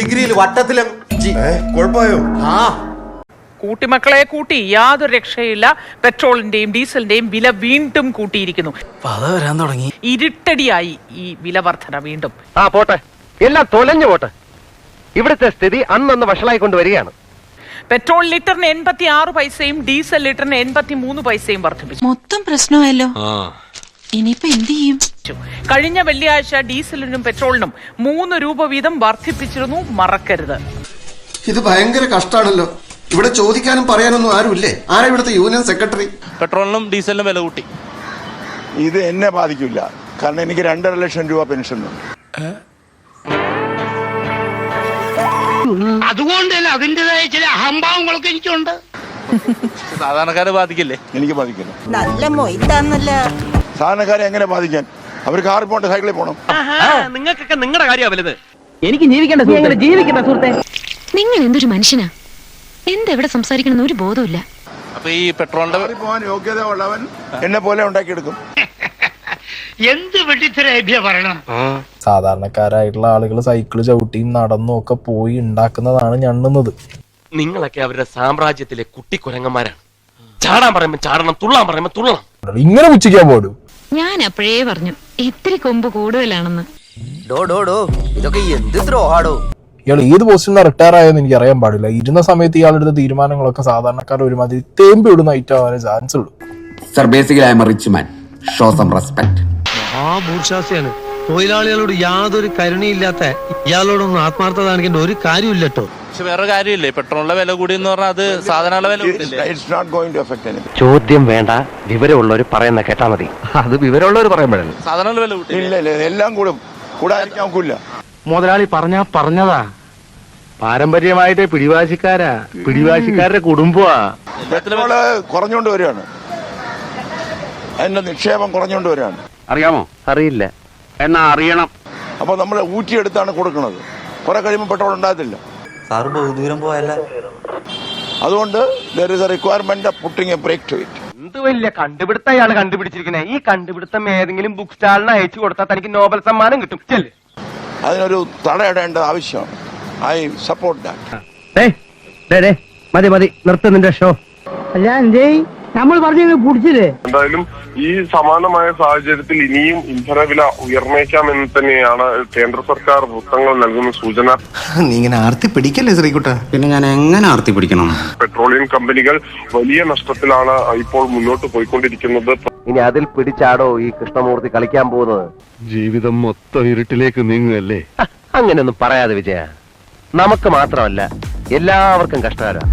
ഡിഗ്രിയിൽ വട്ടത്തിലും കുഴപ്പമായോ? ആ കൂട്ടിമക്കളെ കൂട്ടി യാതൊരു രക്ഷയില്ല. പെട്രോളിന്റെയും ഡീസലിന്റെയും വില വീണ്ടും കൂട്ടിയിരിക്കുന്നു. വരാൻ തുടങ്ങി. ഇരുട്ടടിയായി ഈ വില വർധന വീണ്ടും. പോട്ടെ, എല്ലാം തൊലഞ്ഞു പോട്ടെ. ഇവിടുത്തെ സ്ഥിതി അന്നൊന്ന് വഷളായിക്കൊണ്ട് വരികയാണ്. പെട്രോൾ ലിറ്ററിന് 86 പൈസയും ഡീസൽ ലിറ്ററിന് 83 പൈസയും വർദ്ധിപ്പിച്ചു. മൊത്തം പ്രശ്നമായല്ലോ. ഇനിയിപ്പോ എന്ത് ചെയ്യും? കഴിഞ്ഞ വെള്ളിയാഴ്ച ഡീസലിനും പെട്രോളിനും 3 രൂപ വീതം വർദ്ധിപ്പിച്ചിരുന്നു. മറക്കരുത്. ഇത് ഭയങ്കര കഷ്ടാണല്ലോ. ഇവിടെ ചോദിക്കാനും പറയാനൊന്നും ആരുമില്ലേ? ആരാ ഇവിടുത്തെ യൂണിയൻ സെക്രട്ടറി? പെട്രോളിനും ഡീസലിനും വില കൂട്ടി. ഇത് എന്നെ ബാധിക്കില്ല, കാരണം എനിക്ക് 2.5 ലക്ഷം രൂപ പെൻഷൻ. അതുകൊണ്ട് തന്നെ അതിൻ്റെതായ ചില അഹംഭാവങ്ങളൊക്കെ എനിക്കുണ്ട്. സാധാരണക്കാരെ ബാധിക്കില്ലേ? എനിക്ക് ബാധിക്കില്ല. നല്ല മൊയ്താന്നല്ല. സാധാരണക്കാരെ എങ്ങനെ ബാധിക്കാൻ? അവർ കാറിൽ പോകണ്ട, സൈക്കിളിൽ പോകണം. നിങ്ങൾക്കൊക്കെ നിങ്ങളുടെ കാര്യമാണ് വലുത്. എനിക്ക് ജീവിക്കേണ്ട സുഹൃത്തെ. നിങ്ങൾ എന്തൊരു മനുഷ്യനാ? എന്തെവിടെ സംസാരിക്കണമെന്ന് ഒരു ബോധമില്ല. അപ്പൊ ഈ പെട്രോളിന്റെ പോകാൻ യോഗ്യത ഉള്ളവൻ എന്നെ പോലെ ഉണ്ടാക്കിയെടുക്കും. എന്ത് വെട്ടിത്തരേഭ്യ പറയണം. സാധാരണക്കാരായിട്ടുള്ള ആളുകൾ സൈക്കിള് ചവിട്ടിയും നടന്നും ഒക്കെ പോയി ഉണ്ടാക്കുന്നതാണ് ഞണ്ണുന്നത്. നിങ്ങളൊക്കെ അവരുടെ സാമ്രാജ്യത്തിലെ കുട്ടിക്കുരങ്ങന്മാരാണ്. ചാടാൻ പറയുമ്പോ ചാടണം, തുള്ളാൻ പറയുമ്പോ തുള്ളണം. ഇങ്ങനെ പുച്ഛിക്കാൻ പോലും. ഞാൻ അപ്പോഴേ പറഞ്ഞു ഇത്തിരി കൊമ്പ് കൂടുതലാണെന്ന്. ഇതൊക്കെ എന്ത് ദ്രോഹാടോ. ഇയാൾ ഏത് പോസ്റ്റിൽ നിന്ന് റിട്ടയർ ആയെന്ന് എനിക്ക് അറിയാൻ പാടില്ല. ഇരുന്ന സമയത്ത് ഇയാളെടുത്ത തീരുമാനങ്ങളൊക്കെ സാധാരണക്കാരുടെ ഒരുമാതിരി തേമ്പി വിടുന്ന ഐറ്റം ആവാനേ ചാൻസ് ഉള്ളൂ. Sir, basically I am a rich man. Show some respect. ഭൂർഷാസിയാണ്. തൊഴിലാളികളോട് യാതൊരു കരുണയില്ലാത്ത ഇയാളോടൊന്നും ആത്മാർത്ഥത കാണിക്കേണ്ട ഒരു കാര്യമില്ല കേട്ടോ. പക്ഷെ വേറെ കാര്യമില്ലേ, പെട്രോളിന്റെ വില കൂടി എന്ന് പറഞ്ഞാൽ അത് സാധനങ്ങളുടെ വില കൂട്ടില്ലേ? ചോദ്യം വേണ്ട, വിവരമുള്ളവർ പറയുന്ന കേട്ടാ മതി. അത് വിവരമുള്ളവർ പറയുമ്പോഴല്ലേ. സാധനങ്ങളുടെ വില കൂട്ടി. ഇല്ല, എല്ലാം കൂടാതിരിക്കാൻ ഒക്കില്ല. മുതലാളി പറഞ്ഞതാ. പാരമ്പര്യമായിട്ട് പിടിവാശിക്കാരുടെ കുടുംബമാ. പെട്രോള് കുറഞ്ഞുകൊണ്ട് വരികയാണ്, അതിന്റെ നിക്ഷേപം കുറഞ്ഞുകൊണ്ട് വരികയാണ്. അറിയാമോ? അറിയില്ല, എന്നാ അറിയണം. അപ്പൊ നമ്മൾ ഊറ്റിയെടുത്താണ് കൊടുക്കുന്നത്. കുറെ കഴിയുമ്പോൾ പെട്രോൾ ഉണ്ടാകത്തില്ല. സാറ് ബഹുദൂരം പോയല്ല. അതുകൊണ്ട് there is a requirement of putting a brake to it. എന്ത് വലിയ കണ്ടുപിടുത്തം അയാൾ കണ്ടുപിടിച്ചിരിക്കുന്നത്. ഈ കണ്ടുപിടുത്തം ഏതെങ്കിലും ബുക്ക് സ്റ്റാളിന് അയച്ചു കൊടുത്താൽ തനിക്ക് നോബൽ സമ്മാനം കിട്ടും. ചെല്ല്. അതിനൊരു തടയിടേണ്ട ആവശ്യമാണ്. I support that. മതി നിർത്ത് നിന്റെ ഷോ. നമ്മൾ പറഞ്ഞു പിടിച്ചില്ലേ. എന്തായാലും ഈ സമാനമായ സാഹചര്യത്തിൽ ഇനിയും ഇന്ധനവില ഉയർന്നേക്കാമെന്ന് തന്നെയാണ് കേന്ദ്ര സർക്കാർ വൃത്തങ്ങൾ നൽകുന്ന സൂചന. നീ ഇങ്ങനെ ആർത്തി പിടിക്കല്ലേ ശ്രീകുട്ട? പിന്നെ ഞാൻ എങ്ങനെ ആർത്തി പിടിക്കണം? പെട്രോളിയം കമ്പനികൾ വലിയ നഷ്ടത്തിലാണ് ഇപ്പോൾ മുന്നോട്ട് പോയിക്കൊണ്ടിരിക്കുന്നത്. ഇനി അതിൽ പിടിച്ചാടോ ഈ കൃഷ്ണമൂർത്തി കളിക്കാൻ പോകുന്നത്? ജീവിതം മൊത്തം ഇരുട്ടിലേക്ക് നീങ്ങുകയല്ലേ. അങ്ങനെയൊന്നും പറയാതെ വിജയ. നമുക്ക് മാത്രമല്ല, എല്ലാവർക്കും കഷ്ടകാലം.